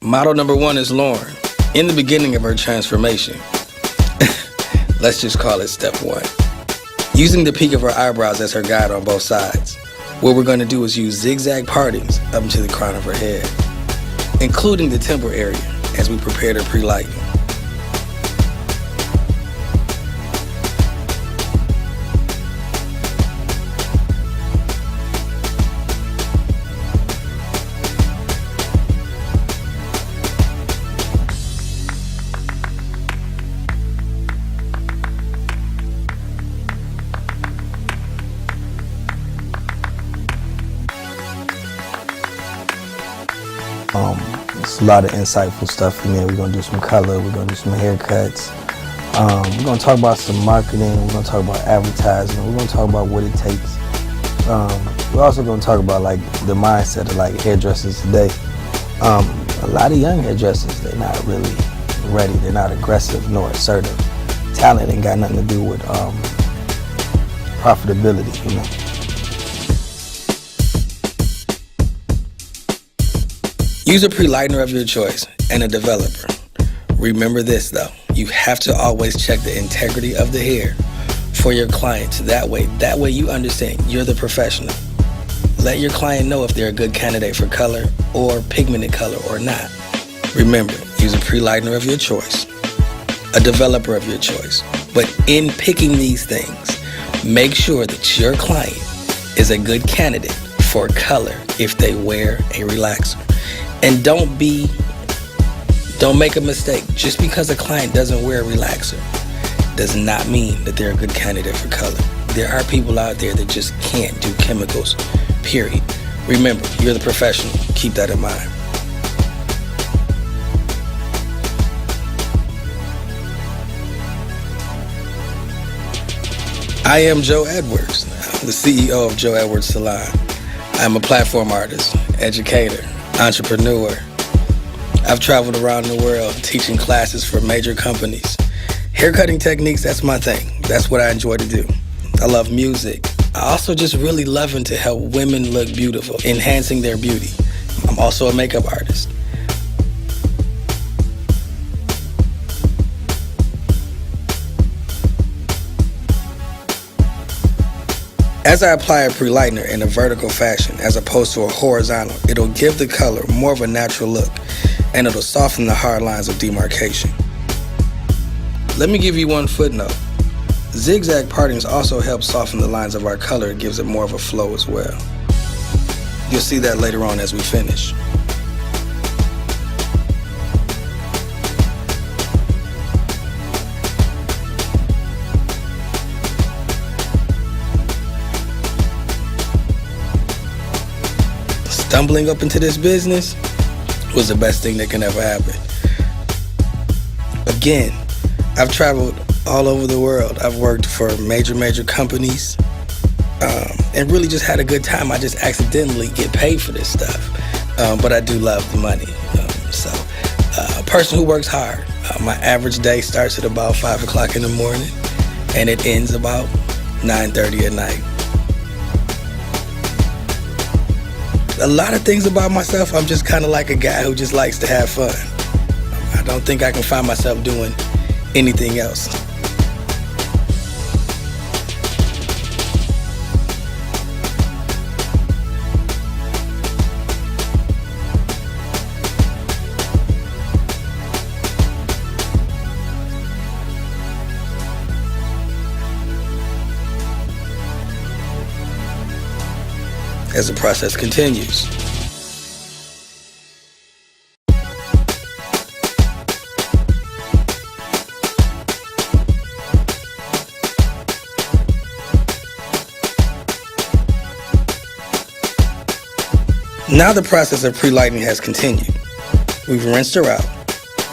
Model number 1 is Lauren. In the beginning of her transformation, let's just call it step 1. Using the peak of her eyebrows as her guide on both sides, what we're going to do is use zigzag partings up into the crown of her head, including the temple area as we prepare her pre-lighting. It's a lot of insightful stuff in there. We're going to do some color. We're going to do some haircuts. We're going to talk about some marketing. We're going to talk about advertising. We're going to talk about what it takes. We're also going to talk about like the mindset of like hairdressers today. A lot of young hairdressers, they're not really ready. They're not aggressive nor assertive. Talent ain't got nothing to do with profitability, you know. Use a pre-lightener of your choice and a developer. Remember this though, you have to always check the integrity of the hair for your clients. That way you understand you're the professional. Let your client know if they're a good candidate for color or pigmented color or not. Remember, use a pre-lightener of your choice, a developer of your choice. But in picking these things, make sure that your client is a good candidate for color if they wear a relaxer. And don't make a mistake. Just because a client doesn't wear a relaxer does not mean that they're a good candidate for color. There are people out there that just can't do chemicals, period. Remember, you're the professional. Keep that in mind. I am Joe Edwards, the CEO of Joe Edwards Salon. I'm a platform artist, educator, entrepreneur. I've traveled around the world teaching classes for major companies. Haircutting techniques, that's my thing. That's what I enjoy to do. I love music. I also just really loving to help women look beautiful, enhancing their beauty. I'm also a makeup artist. As I apply a pre-lightener in a vertical fashion as opposed to a horizontal, it'll give the color more of a natural look and it'll soften the hard lines of demarcation. Let me give you one footnote. Zigzag partings also help soften the lines of our color. It gives it more of a flow as well. You'll see that later on as we finish. Stumbling up into this business was the best thing that can ever happen. Again, I've traveled all over the world. I've worked for major companies and really just had a good time. I just accidentally get paid for this stuff, but I do love the money. A person who works hard. My average day starts at about 5 o'clock in the morning and it ends about 9:30 at night. A lot of things about myself, I'm just kind of like a guy who just likes to have fun. I don't think I can find myself doing anything else. As the process continues. Now the process of pre-lightening has continued. We've rinsed her out.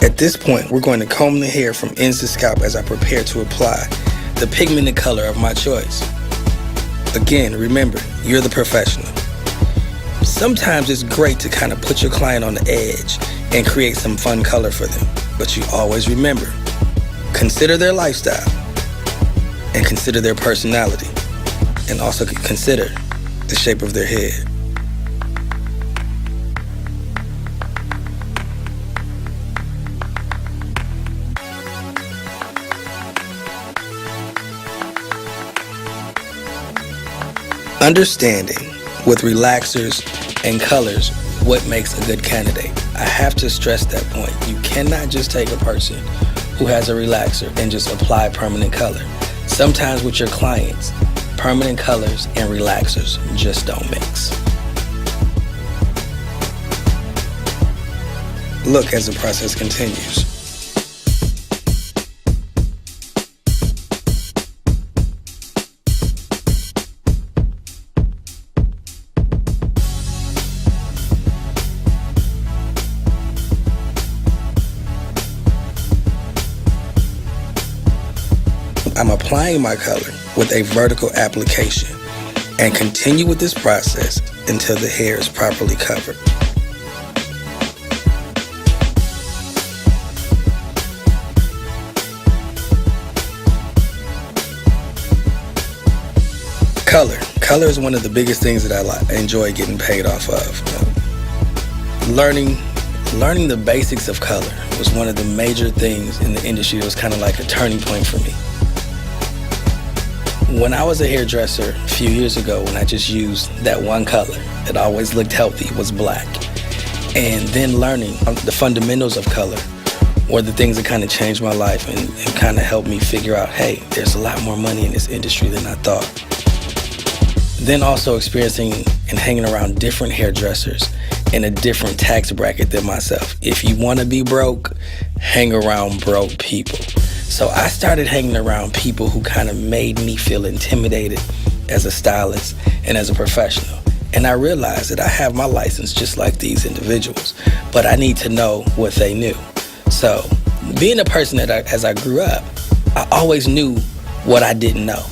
At this point, we're going to comb the hair from ends to scalp as I prepare to apply the pigmented color of my choice. Again, remember, you're the professional. Sometimes it's great to kind of put your client on the edge and create some fun color for them. But you always remember, consider their lifestyle and consider their personality and also consider the shape of their head. Understanding with relaxers and colors what makes a good candidate. I have to stress that point. You cannot just take a person who has a relaxer and just apply permanent color. Sometimes with your clients, permanent colors and relaxers just don't mix. Look as the process continues. I'm applying my color with a vertical application and continue with this process until the hair is properly covered. Color is one of the biggest things that I enjoy getting paid off of. Learning the basics of color was one of the major things in the industry. It was kind of like a turning point for me. When I was a hairdresser a few years ago, when I just used that one color that always looked healthy, was black. And then learning the fundamentals of color were the things that kind of changed my life and kind of helped me figure out, hey, there's a lot more money in this industry than I thought. Then also experiencing and hanging around different hairdressers in a different tax bracket than myself. If you want to be broke, hang around broke people. So I started hanging around people who kind of made me feel intimidated as a stylist and as a professional. And I realized that I have my license just like these individuals, but I need to know what they knew. So being a person that as I grew up, I always knew what I didn't know.